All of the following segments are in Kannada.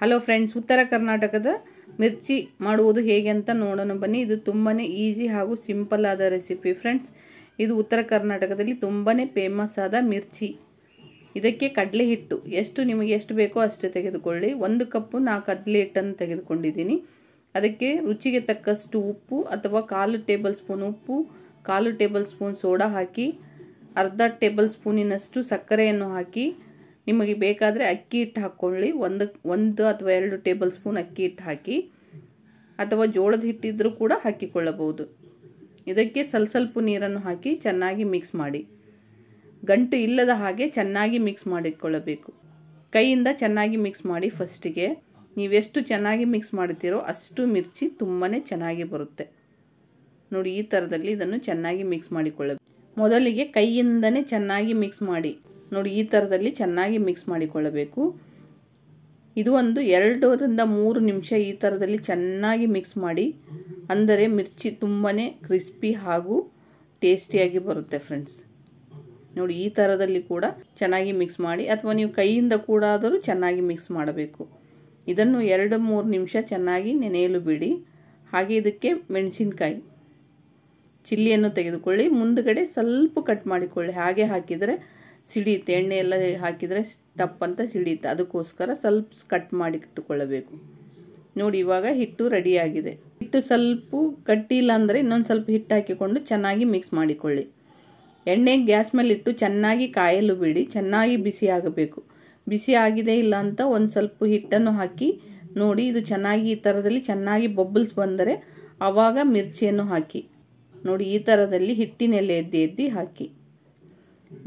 ಹಲೋ ಫ್ರೆಂಡ್ಸ್, ಉತ್ತರ ಕರ್ನಾಟಕದ ಮಿರ್ಚಿ ಮಾಡುವುದು ಹೇಗೆ ಅಂತ ನೋಡೋಣ ಬನ್ನಿ. ಇದು ತುಂಬಾನೇ ಈಜಿ ಹಾಗೂ ಸಿಂಪಲ್ ಆದ ರೆಸಿಪಿ ಫ್ರೆಂಡ್ಸ್. ಇದು ಉತ್ತರ ಕರ್ನಾಟಕದಲ್ಲಿ ತುಂಬಾನೇ ಫೇಮಸ್ ಆದ ಮಿರ್ಚಿ. ಇದಕ್ಕೆ ಕಡಲೆ ಹಿಟ್ಟು ನಿಮಗೆ ಎಷ್ಟು ಬೇಕೋ ಅಷ್ಟು ತೆಗೆದುಕೊಳ್ಳಿ. 1 ಕಪ್ ನಾ ಕಡಲೆ ಹಿಟ್ಟನ್ನು ತೆಗೆದುಕೊಂಡಿದ್ದೀನಿ. ಅದಕ್ಕೆ ರುಚಿಗೆ ತಕ್ಕಷ್ಟು ಉಪ್ಪು ಅಥವಾ 1/4 ಟೇಬಲ್ ಸ್ಪೂನ್ ಉಪ್ಪು, 1/4 ಟೇಬಲ್ ಸ್ಪೂನ್ ಸೋಡಾ ಹಾಕಿ, ಅರ್ಧ ಟೇಬಲ್ ಸ್ಪೂನಿನಷ್ಟು ಸಕ್ಕರೆಯನ್ನು ಹಾಕಿ, ನಿಮಗೆ ಬೇಕಾದರೆ ಅಕ್ಕಿ ಹಿಟ್ಟು ಹಾಕ್ಕೊಳ್ಳಿ. 1 ಅಥವಾ 2 ಟೇಬಲ್ ಸ್ಪೂನ್ ಅಕ್ಕಿ ಹಿಟ್ಟು ಹಾಕಿ, ಅಥವಾ ಜೋಳದ ಹಿಟ್ಟಿದ್ರೂ ಕೂಡ ಹಾಕಿಕೊಳ್ಳಬಹುದು. ಇದಕ್ಕೆ ಸ್ವಲ್ಪ ನೀರನ್ನು ಹಾಕಿ ಚೆನ್ನಾಗಿ ಮಿಕ್ಸ್ ಮಾಡಿ. ಗಂಟು ಇಲ್ಲದ ಹಾಗೆ ಚೆನ್ನಾಗಿ ಮಿಕ್ಸ್ ಮಾಡಿಕೊಳ್ಳಬೇಕು. ಕೈಯಿಂದ ಚೆನ್ನಾಗಿ ಮಿಕ್ಸ್ ಮಾಡಿ. ಫಸ್ಟಿಗೆ ನೀವೆಷ್ಟು ಚೆನ್ನಾಗಿ ಮಿಕ್ಸ್ ಮಾಡ್ತೀರೋ ಅಷ್ಟು ಮಿರ್ಚಿ ತುಂಬಾ ಚೆನ್ನಾಗಿ ಬರುತ್ತೆ. ನೋಡಿ, ಈ ಥರದಲ್ಲಿ ಇದನ್ನು ಚೆನ್ನಾಗಿ ಮಿಕ್ಸ್ ಮಾಡಿಕೊಳ್ಳಬೇಕು. ಮೊದಲಿಗೆ ಕೈಯಿಂದನೇ ಚೆನ್ನಾಗಿ ಮಿಕ್ಸ್ ಮಾಡಿ. ನೋಡಿ, ಈ ಥರದಲ್ಲಿ ಚೆನ್ನಾಗಿ ಮಿಕ್ಸ್ ಮಾಡಿಕೊಳ್ಳಬೇಕು. ಇದು ಒಂದು 2 ರಿಂದ 3 ನಿಮಿಷ ಈ ಥರದಲ್ಲಿ ಚೆನ್ನಾಗಿ ಮಿಕ್ಸ್ ಮಾಡಿ. ಅಂದರೆ ಮಿರ್ಚಿ ತುಂಬಾ ಕ್ರಿಸ್ಪಿ ಹಾಗೂ ಟೇಸ್ಟಿಯಾಗಿ ಬರುತ್ತೆ ಫ್ರೆಂಡ್ಸ್. ನೋಡಿ, ಈ ಥರದಲ್ಲಿ ಕೂಡ ಚೆನ್ನಾಗಿ ಮಿಕ್ಸ್ ಮಾಡಿ, ಅಥವಾ ನೀವು ಕೈಯಿಂದ ಕೂಡ ಆದರೂ ಚೆನ್ನಾಗಿ ಮಿಕ್ಸ್ ಮಾಡಬೇಕು. ಇದನ್ನು 2-3 ನಿಮಿಷ ಚೆನ್ನಾಗಿ ನೆನೆಯಲು ಬಿಡಿ. ಹಾಗೆ ಇದಕ್ಕೆ ಮೆಣಸಿನಕಾಯಿ ಚಿಲ್ಲಿಯನ್ನು ತೆಗೆದುಕೊಳ್ಳಿ. ಮುಂದುಗಡೆ ಸ್ವಲ್ಪ ಕಟ್ ಮಾಡಿಕೊಳ್ಳಿ. ಹಾಗೆ ಹಾಕಿದರೆ ಸಿಡಿಯುತ್ತೆ. ಎಣ್ಣೆ ಎಲ್ಲ ಹಾಕಿದರೆ ಟಪ್ ಅಂತ ಸಿಡಿಯುತ್ತೆ. ಅದಕ್ಕೋಸ್ಕರ ಸ್ವಲ್ಪ ಕಟ್ ಮಾಡಿ ಇಟ್ಟುಕೊಳ್ಳಬೇಕು. ನೋಡಿ, ಇವಾಗ ಹಿಟ್ಟು ರೆಡಿಯಾಗಿದೆ. ಹಿಟ್ಟು ಸ್ವಲ್ಪ ಗಟ್ಟಿ ಇಲ್ಲ ಅಂದರೆ ಇನ್ನೊಂದು ಸ್ವಲ್ಪ ಹಿಟ್ಟು ಹಾಕಿಕೊಂಡು ಚೆನ್ನಾಗಿ ಮಿಕ್ಸ್ ಮಾಡಿಕೊಳ್ಳಿ. ಎಣ್ಣೆ ಗ್ಯಾಸ್ ಮೇಲೆ ಇಟ್ಟು ಚೆನ್ನಾಗಿ ಕಾಯಲು ಬಿಡಿ. ಚೆನ್ನಾಗಿ ಬಿಸಿ ಆಗಬೇಕು. ಬಿಸಿ ಆಗಿದೆ ಇಲ್ಲ ಅಂತ ಒಂದು ಸ್ವಲ್ಪ ಹಿಟ್ಟನ್ನು ಹಾಕಿ ನೋಡಿ. ಇದು ಚೆನ್ನಾಗಿ ಈ ಥರದಲ್ಲಿ ಚೆನ್ನಾಗಿ ಬಬಲ್ಸ್ ಬಂದರೆ ಆವಾಗ ಮಿರ್ಚಿಯನ್ನು ಹಾಕಿ. ನೋಡಿ, ಈ ಥರದಲ್ಲಿ ಹಿಟ್ಟಿನೆಲ್ಲ ಎದ್ದಿ ಹಾಕಿ.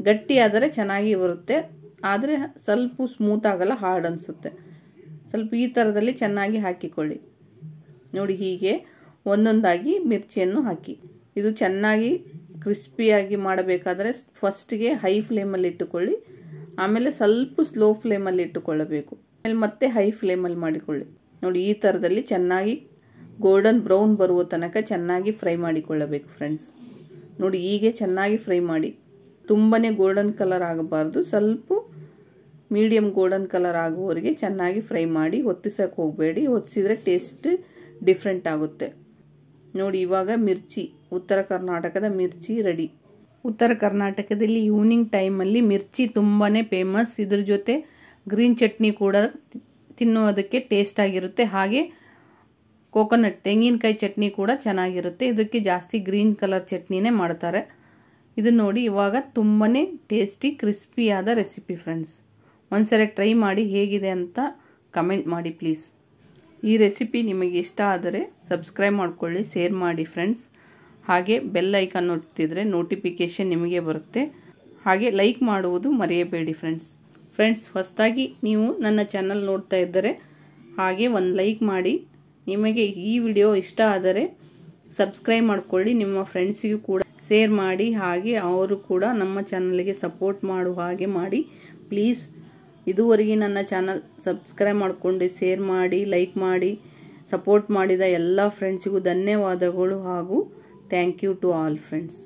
ಗಟ್ಟಿ ಆದರೆ ಚೆನ್ನಾಗಿ ಬರುತ್ತೆ, ಆದರೆ ಸ್ವಲ್ಪ ಸ್ಮೂತ್ ಆಗಲ್ಲ, ಹಾರ್ಡ್ ಅನಿಸುತ್ತೆ. ಸ್ವಲ್ಪ ಈ ಥರದಲ್ಲಿ ಚೆನ್ನಾಗಿ ಹಾಕಿಕೊಳ್ಳಿ. ನೋಡಿ, ಹೀಗೆ ಒಂದೊಂದಾಗಿ ಮಿರ್ಚಿಯನ್ನು ಹಾಕಿ. ಇದು ಚೆನ್ನಾಗಿ ಕ್ರಿಸ್ಪಿಯಾಗಿ ಮಾಡಬೇಕಾದ್ರೆ ಫಸ್ಟಿಗೆ ಹೈ ಫ್ಲೇಮಲ್ಲಿ ಇಟ್ಟುಕೊಳ್ಳಿ. ಆಮೇಲೆ ಸ್ವಲ್ಪ ಸ್ಲೋ ಫ್ಲೇಮಲ್ಲಿ ಇಟ್ಟುಕೊಳ್ಳಬೇಕು. ಆಮೇಲೆ ಮತ್ತೆ ಹೈ ಫ್ಲೇಮಲ್ಲಿ ಮಾಡಿಕೊಳ್ಳಿ. ನೋಡಿ, ಈ ಥರದಲ್ಲಿ ಚೆನ್ನಾಗಿ ಗೋಲ್ಡನ್ ಬ್ರೌನ್ ಬರುವ ತನಕ ಚೆನ್ನಾಗಿ ಫ್ರೈ ಮಾಡಿಕೊಳ್ಳಬೇಕು ಫ್ರೆಂಡ್ಸ್. ನೋಡಿ, ಹೀಗೆ ಚೆನ್ನಾಗಿ ಫ್ರೈ ಮಾಡಿ. ತುಂಬಾ ಗೋಲ್ಡನ್ ಕಲರ್ ಆಗಬಾರ್ದು, ಸ್ವಲ್ಪ ಮೀಡಿಯಂ ಗೋಲ್ಡನ್ ಕಲರ್ ಆಗುವವರೆಗೆ ಚೆನ್ನಾಗಿ ಫ್ರೈ ಮಾಡಿ. ಹೊತ್ತಿಸಕ್ಕೆ ಹೋಗಬೇಡಿ, ಹೊತ್ತಿಸಿದ್ರೆ ಟೇಸ್ಟ್ ಡಿಫ್ರೆಂಟ್ ಆಗುತ್ತೆ. ನೋಡಿ, ಇವಾಗ ಮಿರ್ಚಿ, ಉತ್ತರ ಕರ್ನಾಟಕದ ಮಿರ್ಚಿ ರೆಡಿ. ಉತ್ತರ ಕರ್ನಾಟಕದಲ್ಲಿ ಈವ್ನಿಂಗ್ ಟೈಮಲ್ಲಿ ಮಿರ್ಚಿ ತುಂಬಾ ಫೇಮಸ್. ಇದ್ರ ಜೊತೆ ಗ್ರೀನ್ ಚಟ್ನಿ ಕೂಡ ತಿನ್ನೋದಕ್ಕೆ ಟೇಸ್ಟ್ ಆಗಿರುತ್ತೆ. ಹಾಗೆ ಕೋಕೋನಟ್ ತೆಂಗಿನಕಾಯಿ ಚಟ್ನಿ ಕೂಡ ಚೆನ್ನಾಗಿರುತ್ತೆ. ಇದಕ್ಕೆ ಜಾಸ್ತಿ ಗ್ರೀನ್ ಕಲರ್ ಚಟ್ನಿನೇ ಮಾಡ್ತಾರೆ. ಇದು ನೋಡಿ, ಇವಾಗ ತುಂಬಾ ಟೇಸ್ಟಿ ಕ್ರಿಸ್ಪಿಯಾದ ರೆಸಿಪಿ ಫ್ರೆಂಡ್ಸ್. ಒಂದ್ಸರಿ ಟ್ರೈ ಮಾಡಿ, ಹೇಗಿದೆ ಅಂತ ಕಮೆಂಟ್ ಮಾಡಿ ಪ್ಲೀಸ್. ಈ ರೆಸಿಪಿ ನಿಮಗೆ ಇಷ್ಟ ಆದರೆ ಸಬ್ಸ್ಕ್ರೈಬ್ ಮಾಡ್ಕೊಳ್ಳಿ, ಶೇರ್ ಮಾಡಿ ಫ್ರೆಂಡ್ಸ್. ಹಾಗೆ ಬೆಲ್ ಐಕಾನ್ ಒತ್ತಿದ್ರೆ ನೋಟಿಫಿಕೇಷನ್ ನಿಮಗೆ ಬರುತ್ತೆ. ಹಾಗೆ ಲೈಕ್ ಮಾಡುವುದು ಮರೆಯಬೇಡಿ ಫ್ರೆಂಡ್ಸ್. ಹೊಸದಾಗಿ ನೀವು ನನ್ನ ಚಾನಲ್ ನೋಡ್ತಾ ಇದ್ದರೆ ಹಾಗೆ ಒಂದು ಲೈಕ್ ಮಾಡಿ. ನಿಮಗೆ ಈ ವಿಡಿಯೋ ಇಷ್ಟ ಆದರೆ ಸಬ್ಸ್ಕ್ರೈಬ್ ಮಾಡ್ಕೊಳ್ಳಿ. ನಿಮ್ಮ ಫ್ರೆಂಡ್ಸಿಗೂ ಕೂಡ ಶೇರ್ ಮಾಡಿ. ಹಾಗೆ ಅವರು ಕೂಡ ನಮ್ಮ ಚಾನಲ್ಗೆ ಸಪೋರ್ಟ್ ಮಾಡುವ ಹಾಗೆ ಮಾಡಿ ಪ್ಲೀಸ್. ಇದುವರೆಗೆ ನನ್ನ ಚಾನಲ್ ಸಬ್ಸ್ಕ್ರೈಬ್ ಮಾಡಿಕೊಂಡು ಶೇರ್ ಮಾಡಿ, ಲೈಕ್ ಮಾಡಿ, ಸಪೋರ್ಟ್ ಮಾಡಿದ ಎಲ್ಲ ಫ್ರೆಂಡ್ಸಿಗೂ ಧನ್ಯವಾದಗಳು ಹಾಗೂ thank you to all friends.